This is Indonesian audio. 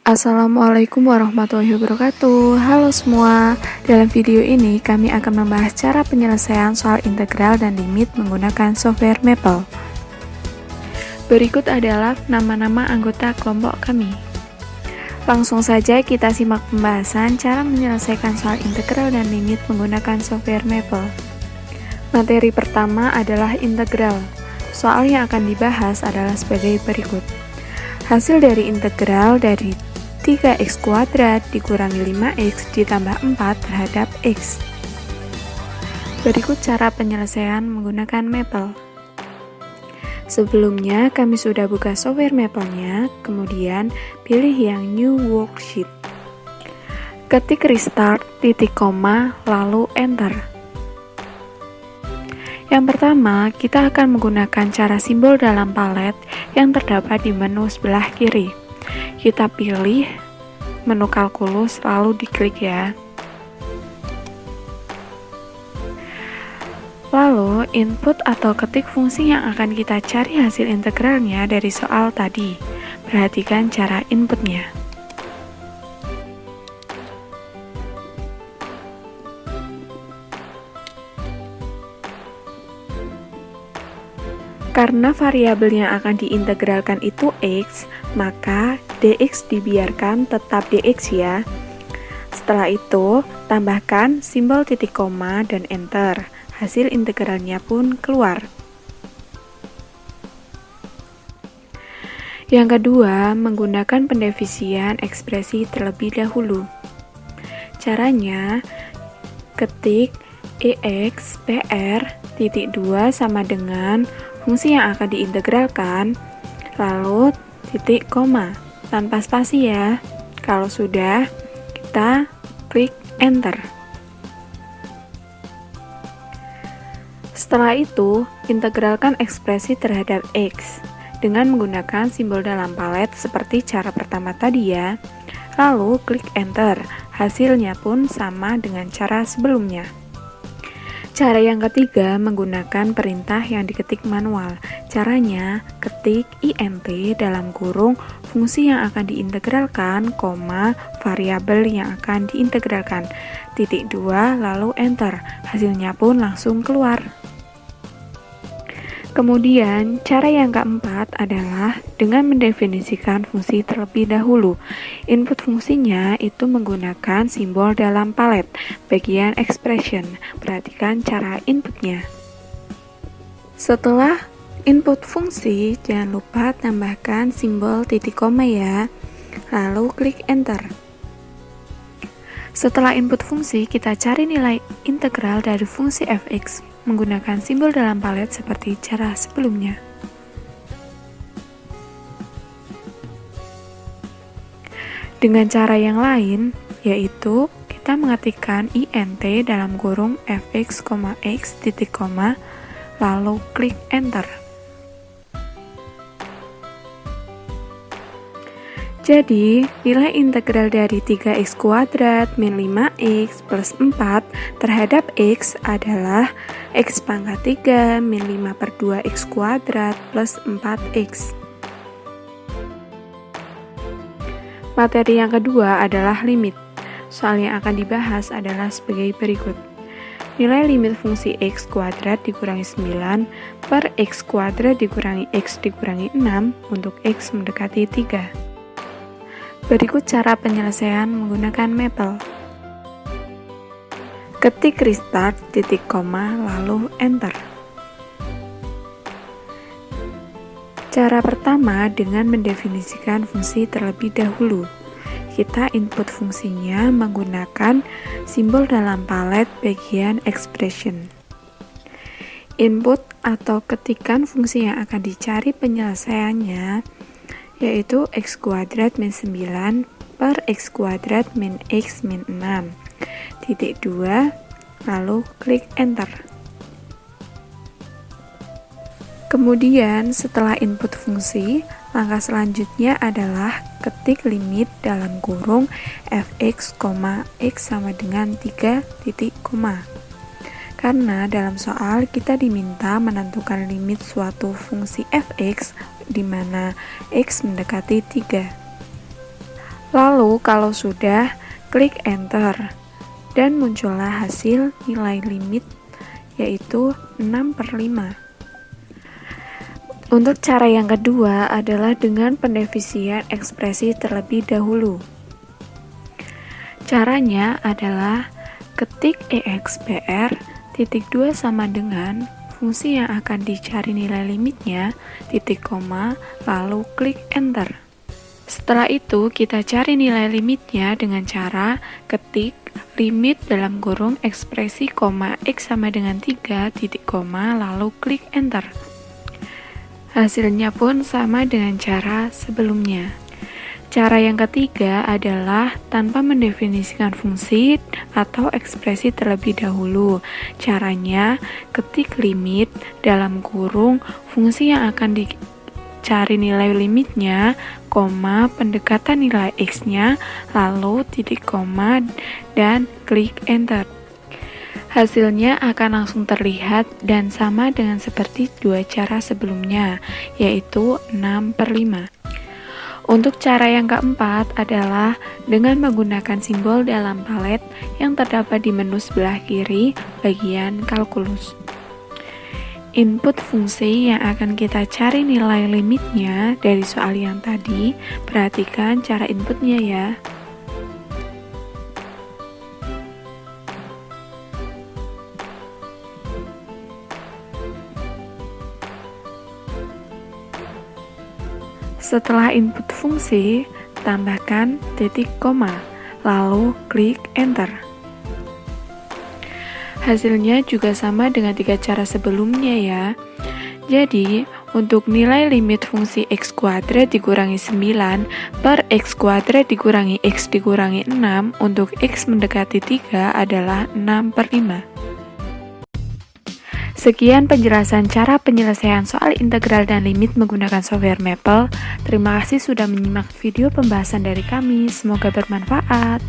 Assalamualaikum warahmatullahi wabarakatuh. Halo semua, dalam video ini kami akan membahas cara penyelesaian soal integral dan limit menggunakan software Maple. Berikut adalah nama-nama anggota kelompok kami. Langsung saja kita simak pembahasan cara menyelesaikan soal integral dan limit menggunakan software Maple. Materi pertama adalah integral. Soal yang akan dibahas adalah sebagai berikut. Hasil dari integral dari 3x kuadrat dikurangi 5x ditambah 4 terhadap x. Berikut cara penyelesaian menggunakan Maple. Sebelumnya kami sudah buka software Maple-nya, kemudian pilih yang New Worksheet. Ketik restart, titik koma, lalu enter. Yang pertama, kita akan menggunakan cara simbol dalam palet yang terdapat di menu sebelah kiri. Kita pilih menu kalkulus lalu diklik ya. Lalu input atau ketik fungsi yang akan kita cari hasil integralnya dari soal tadi. Perhatikan cara inputnya. Karena variabel yang akan diintegralkan itu x, maka dx dibiarkan tetap dx ya. Setelah itu, tambahkan simbol titik koma dan enter. Hasil integralnya pun keluar. Yang kedua, menggunakan pendefisian ekspresi terlebih dahulu. Caranya, ketik EX PR titik 2 sama dengan fungsi yang akan diintegralkan, lalu titik koma, tanpa spasi ya. Kalau sudah, kita klik enter. Setelah itu, integralkan ekspresi terhadap x dengan menggunakan simbol dalam palet seperti cara pertama tadi ya. Lalu klik enter, hasilnya pun sama dengan cara sebelumnya. Cara yang ketiga, menggunakan perintah yang diketik manual. Caranya, ketik int dalam kurung fungsi yang akan diintegralkan, koma, variabel yang akan diintegralkan, titik 2, lalu enter. Hasilnya pun langsung keluar. Kemudian, cara yang keempat adalah dengan mendefinisikan fungsi terlebih dahulu. Input fungsinya itu menggunakan simbol dalam palet, bagian expression. Perhatikan cara inputnya. Setelah input fungsi, jangan lupa tambahkan simbol titik koma ya. Lalu klik enter. Setelah input fungsi, kita cari nilai integral dari fungsi fx menggunakan simbol dalam palet seperti cara sebelumnya. Dengan cara yang lain, yaitu kita mengetikkan int dalam kurung fx, x, titik koma, lalu klik enter. Jadi, nilai integral dari 3x kuadrat min 5x plus 4 terhadap x adalah x pangkat 3 min 5 per 2x kuadrat plus 4x. Materi yang kedua adalah limit. Soal yang akan dibahas adalah sebagai berikut. Nilai limit fungsi x kuadrat dikurangi 9 per x kuadrat dikurangi x dikurangi 6 untuk x mendekati 3. Berikut cara penyelesaian menggunakan Maple. Ketik restart, titik koma, lalu enter. Cara pertama dengan mendefinisikan fungsi terlebih dahulu. Kita input fungsinya menggunakan simbol dalam palet bagian expression. Input atau ketikan fungsi yang akan dicari penyelesaiannya yaitu x kuadrat min 9 per x kuadrat min x min 6, titik 2, lalu klik enter. Kemudian setelah input fungsi, langkah selanjutnya adalah ketik limit dalam kurung fx, x sama dengan 3 titik koma. Karena dalam soal kita diminta menentukan limit suatu fungsi fx di mana x mendekati 3. Lalu kalau sudah, klik enter dan muncullah hasil nilai limit yaitu 6/5. Untuk cara yang kedua adalah dengan pendefinisan ekspresi terlebih dahulu. Caranya adalah ketik EXPR titik 2 sama dengan fungsi yang akan dicari nilai limitnya, titik koma, lalu klik enter. Setelah itu kita cari nilai limitnya dengan cara ketik limit dalam kurung ekspresi koma X sama dengan 3 titik koma lalu klik enter. Hasilnya pun sama dengan cara sebelumnya. Cara yang ketiga adalah tanpa mendefinisikan fungsi atau ekspresi terlebih dahulu. Caranya ketik limit dalam kurung fungsi yang akan dicari nilai limitnya, koma pendekatan nilai X-nya, lalu titik koma dan klik enter. Hasilnya akan langsung terlihat dan sama dengan seperti dua cara sebelumnya, yaitu 6/5. Untuk cara yang keempat adalah dengan menggunakan simbol dalam palet yang terdapat di menu sebelah kiri bagian kalkulus. Input fungsi yang akan kita cari nilai limitnya dari soal yang tadi, perhatikan cara inputnya ya. Setelah input fungsi, tambahkan titik koma, lalu klik enter. Hasilnya juga sama dengan 3 cara sebelumnya ya. Jadi, untuk nilai limit fungsi x kuadrat dikurangi 9 per x kuadrat dikurangi x dikurangi 6 untuk x mendekati 3 adalah 6/5. Sekian penjelasan cara penyelesaian soal integral dan limit menggunakan software Maple. Terima kasih sudah menyimak video pembahasan dari kami. Semoga bermanfaat.